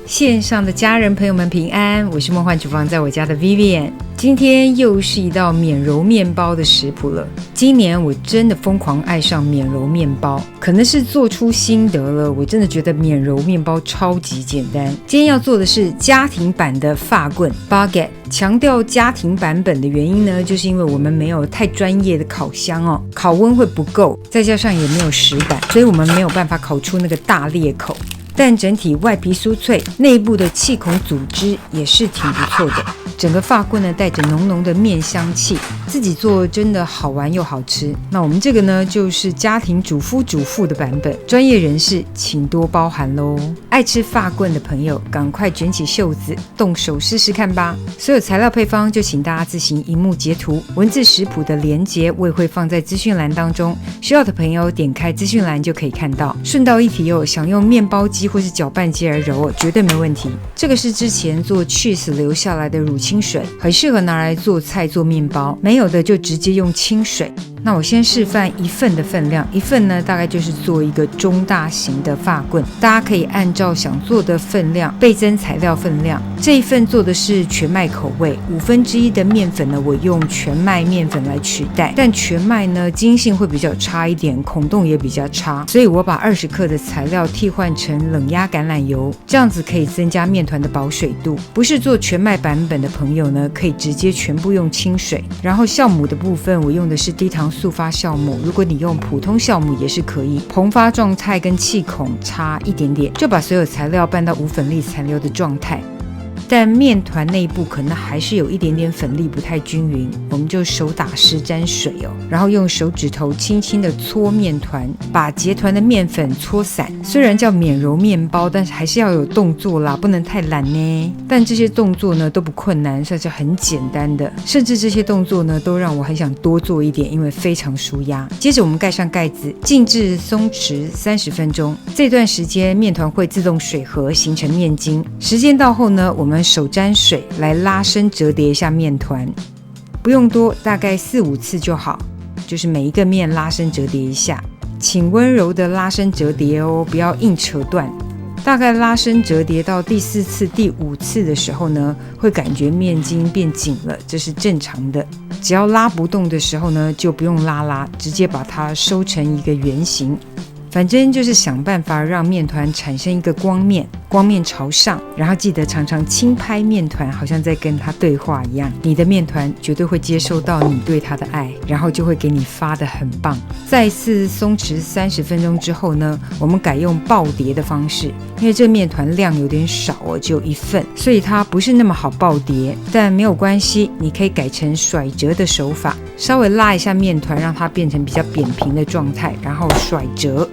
线上的家人朋友们平安，我是梦幻厨房在我家的 Vivian。 今天又是一道免揉面包的食谱了。今年我真的疯狂爱上免揉面包，可能是做出心得了，我真的觉得免揉面包超级简单。今天要做的是家庭版的法棍 baguette。 强调家庭版本的原因呢，就是因为我们没有太专业的烤箱哦，烤温会不够，再加上也没有石板，所以我们没有办法烤出那个大裂口。但整体外皮酥脆，内部的气孔组织也是挺不错的。整个法棍呢带着浓浓的面香气，自己做真的好玩又好吃。那我们这个呢就是家庭主夫主妇的版本，专业人士请多包涵咯。爱吃法棍的朋友赶快卷起袖子动手试试看吧。所有材料配方就请大家自行荧幕截图，文字食谱的连结我也会放在资讯栏当中，需要的朋友点开资讯栏就可以看到。顺道一提哦，想用面包机或是搅拌机来揉哦，绝对没问题。这个是之前做 cheese 留下来的乳清水，很适合拿来做菜做面包，没有的就直接用清水。那我先示范1份的分量，1份呢大概就是做一个中大型的法棍，大家可以按照想做的分量倍增材料分量。这一份做的是全麦口味，1/5的面粉呢我用全麦面粉来取代，但全麦呢筋性会比较差一点，孔洞也比较差，所以我把20克的材料替换成冷压橄榄油，这样子可以增加面团的保水度。不是做全麦版本的朋友呢，可以直接全部用清水。然后酵母的部分我用的是低糖速发酵母，如果你用普通酵母也是可以，膨发状态跟气孔差一点点，就把所有材料拌到无粉粒残留的状态。但面团内部可能还是有一点点粉粒不太均匀，我们就手打湿沾水哦，然后用手指头轻轻的搓面团，把结团的面粉搓散。虽然叫免揉面包，但是还是要有动作啦，不能太懒呢。但这些动作呢都不困难，算是很简单的，甚至这些动作呢都让我很想多做一点，因为非常舒压。接着我们盖上盖子，静置松弛30分钟。这段时间面团会自动水合，形成面筋。时间到后呢，我们手沾水来拉伸折叠一下面团，不用多，大概4-5次就好，就是每一个面拉伸折叠一下，请温柔的拉伸折叠哦，不要硬扯断。大概拉伸折叠到第4次、第5次的时候呢，会感觉面筋变紧了，这是正常的。只要拉不动的时候呢，就不用拉，直接把它收成一个圆形。反正就是想办法让面团产生一个光面朝上，然后记得常常轻拍面团，好像在跟它对话一样。你的面团绝对会接受到你对它的爱，然后就会给你发得很棒。再一次松弛30分钟之后呢，我们改用爆叠的方式，因为这面团量有点少哦，只有1份，所以它不是那么好爆叠，但没有关系，你可以改成甩折的手法，稍微拉一下面团，让它变成比较扁平的状态，然后甩折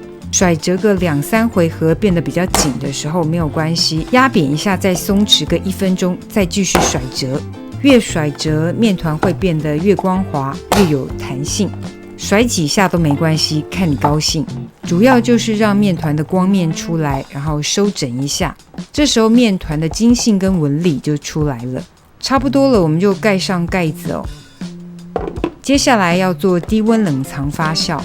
个2-3回合变得比较紧的时候没有关系，压扁一下再松弛个1分钟，再继续甩折。越甩折面团会变得越光滑，越有弹性。甩几下都没关系，看你高兴。主要就是让面团的光面出来，然后收整一下，这时候面团的筋性跟纹理就出来了。差不多了，我们就盖上盖子哦。接下来要做低温冷藏发酵，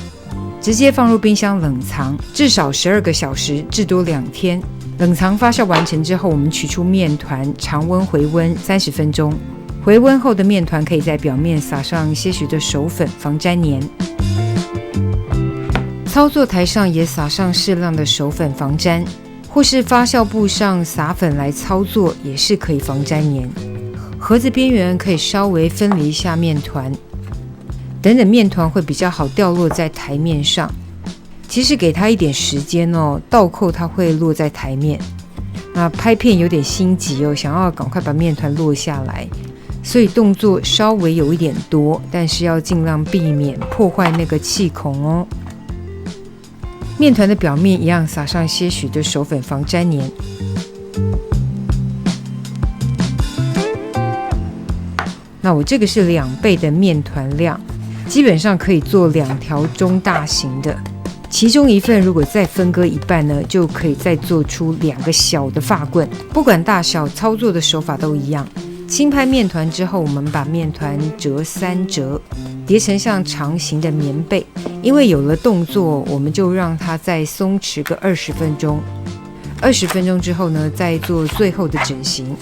直接放入冰箱冷藏至少12个小时，至多2天。冷藏发酵完成之后，我们取出面团，常温回温30分钟。回温后的面团可以在表面撒上些许的手粉，防粘黏。操作台上也撒上适量的手粉防粘，或是发酵布上撒粉来操作，也是可以防粘黏。盒子边缘可以稍微分离一下面团，等等面团会比较好掉落在台面上。其实给它一点时间哦，倒扣它会落在台面。那拍片有点心急哦，想要赶快把面团落下来，所以动作稍微有一点多，但是要尽量避免破坏那个气孔哦。面团的表面一样撒上些许的手粉防粘黏。那我这个是2倍的面团量，基本上可以做2条中大型的，其中1份如果再分割一半呢，就可以再做出2个小的法棍。不管大小，操作的手法都一样。轻拍面团之后，我们把面团折3折，叠成像长形的棉被。因为有了动作，我们就让它再松弛个20分钟。20分钟之后呢，再做最后的整形。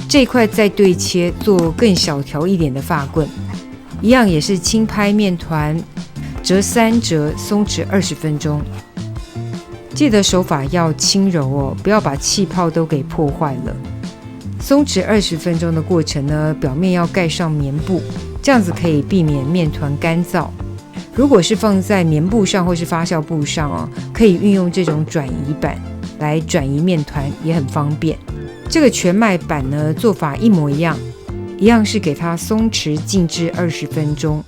这一块再对切，做更小条一点的发棍，一样也是轻拍面团，折3折，松弛20分钟。记得手法要轻柔哦，不要把气泡都给破坏了。松弛20分钟的过程呢，表面要盖上棉布，这样子可以避免面团干燥。如果是放在棉布上或是发酵布上哦，可以运用这种转移板来转移面团，也很方便。这个全麦板呢，做法一模一样，一样是给它松弛静置20分钟。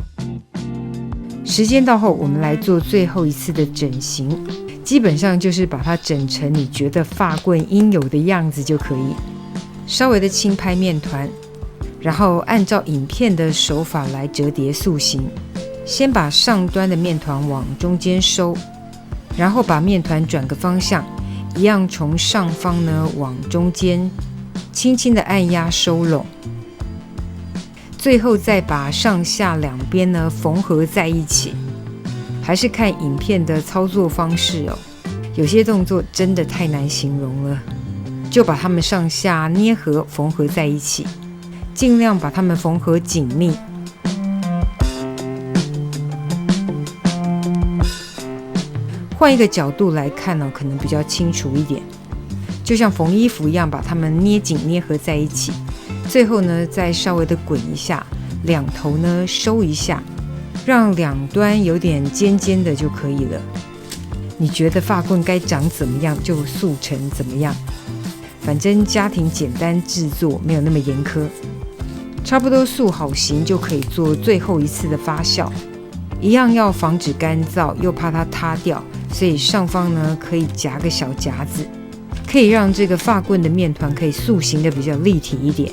时间到后，我们来做最后一次的整形，基本上就是把它整成你觉得发棍应有的样子就可以。稍微的轻拍面团，然后按照影片的手法来折叠塑形。先把上端的面团往中间收，然后把面团转个方向，一样从上方呢往中间轻轻的按压收拢，最后再把上下两边呢缝合在一起。还是看影片的操作方式哦，有些动作真的太难形容了，就把它们上下捏合缝合在一起，尽量把它们缝合紧密。换一个角度来看呢，可能比较清楚一点。就像缝衣服一样，把它们捏紧捏合在一起。最后呢，再稍微的滚一下，两头呢收一下，让两端有点尖尖的就可以了。你觉得发棍该长怎么样，就塑成怎么样。反正家庭简单制作，没有那么严苛。差不多塑好形就可以做最后一次的发酵。一样要防止干燥，又怕它塌掉，所以上方呢可以夹个小夹子，可以让这个发棍的面团可以塑形的比较立体一点。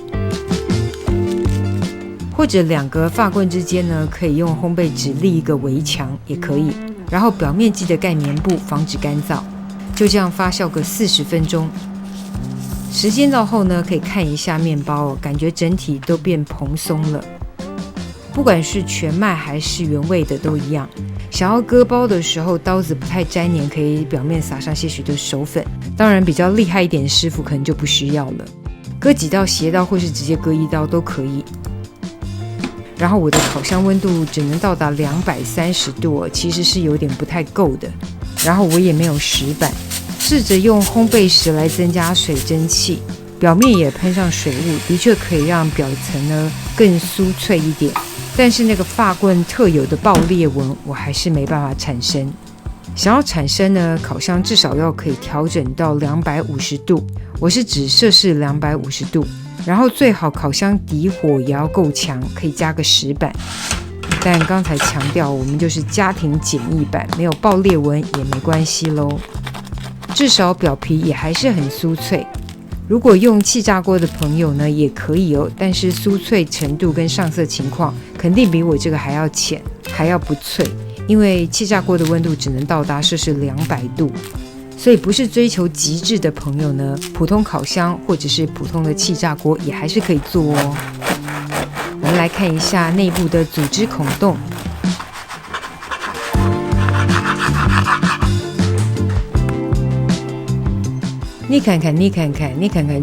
或者两个发棍之间呢，可以用烘焙纸立一个围墙也可以，然后表面记得盖棉布，防止干燥。就这样发酵个40分钟。时间到后呢，可以看一下面包哦，感觉整体都变蓬松了。不管是全麦还是原味的都一样。想要割包的时候，刀子不太粘黏，可以表面撒上些许的手粉。当然，比较厉害一点的师傅可能就不需要了，割几刀斜刀或是直接割1刀都可以。然后我的烤箱温度只能到达230度哦，其实是有点不太够的。然后我也没有石板，试着用烘焙石来增加水蒸气，表面也喷上水雾，的确可以让表层呢更酥脆一点。但是那个发棍特有的爆裂纹，我还是没办法产生。想要产生呢，烤箱至少要可以调整到250度，我是指摄氏250度。然后最好烤箱底火也要够强，可以加个石板。但刚才强调，我们就是家庭简易版，没有爆裂纹也没关系咯。至少表皮也还是很酥脆。如果用气炸锅的朋友呢，也可以哦，但是酥脆程度跟上色情况肯定比我这个还要浅，还要不脆，因为气炸锅的温度只能到达摄氏200度，所以不是追求极致的朋友呢，普通烤箱或者是普通的气炸锅也还是可以做哦。我们来看一下内部的组织孔洞。你看看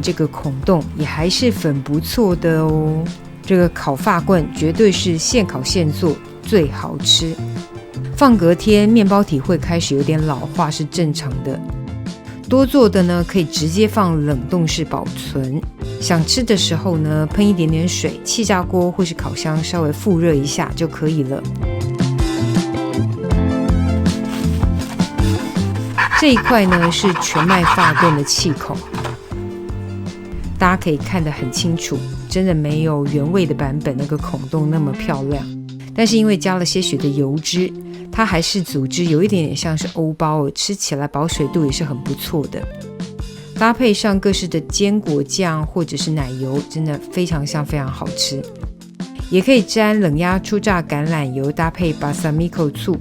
这个孔洞也还是很不错的哦。这个烤发棍绝对是现烤现做，最好吃。放隔天面包体会开始有点老化是正常的。多做的呢，可以直接放冷冻室保存。想吃的时候呢，喷一点点水，气炸锅或是烤箱稍微复热一下就可以了。这一块呢是全麦发棍的气孔，大家可以看得很清楚，真的没有原味的版本那个孔洞那么漂亮。但是因为加了些许的油脂，它还是组织有一点点像是欧包，吃起来保水度也是很不错的。搭配上各式的坚果酱或者是奶油，真的非常香，非常好吃。也可以沾冷压初榨橄榄油，搭配 balsamico 醋。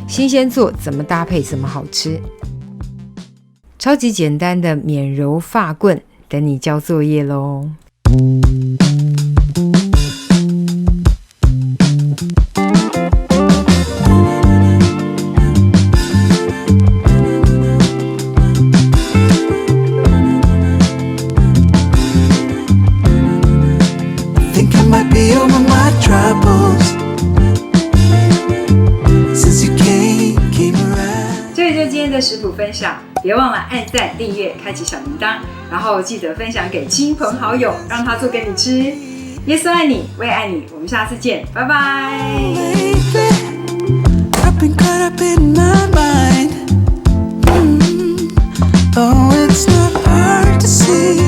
新鲜做，怎么搭配怎么好吃。超级简单的免揉发棍，等你交作业咯。食谱分享，别忘了按赞、订阅、开启小铃铛，然后记得分享给亲朋好友，让他做给你吃。耶稣爱你，我也爱你，我们下次见，拜拜。Oh, it's not hard to see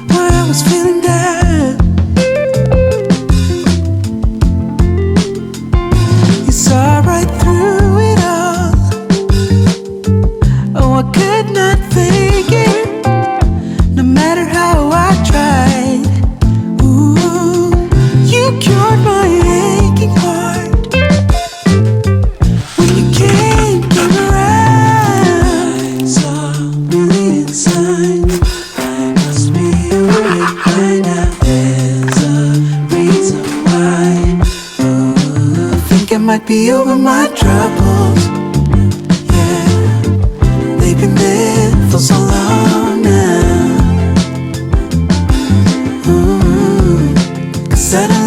why I was feeling that. You saw right through it all. Oh, I could not fake it, no matter how I tried. Ooh, you cured my aching heart. Might be over my troubles. Yeah, they've been there for so long now. Ooh, 'cause I don't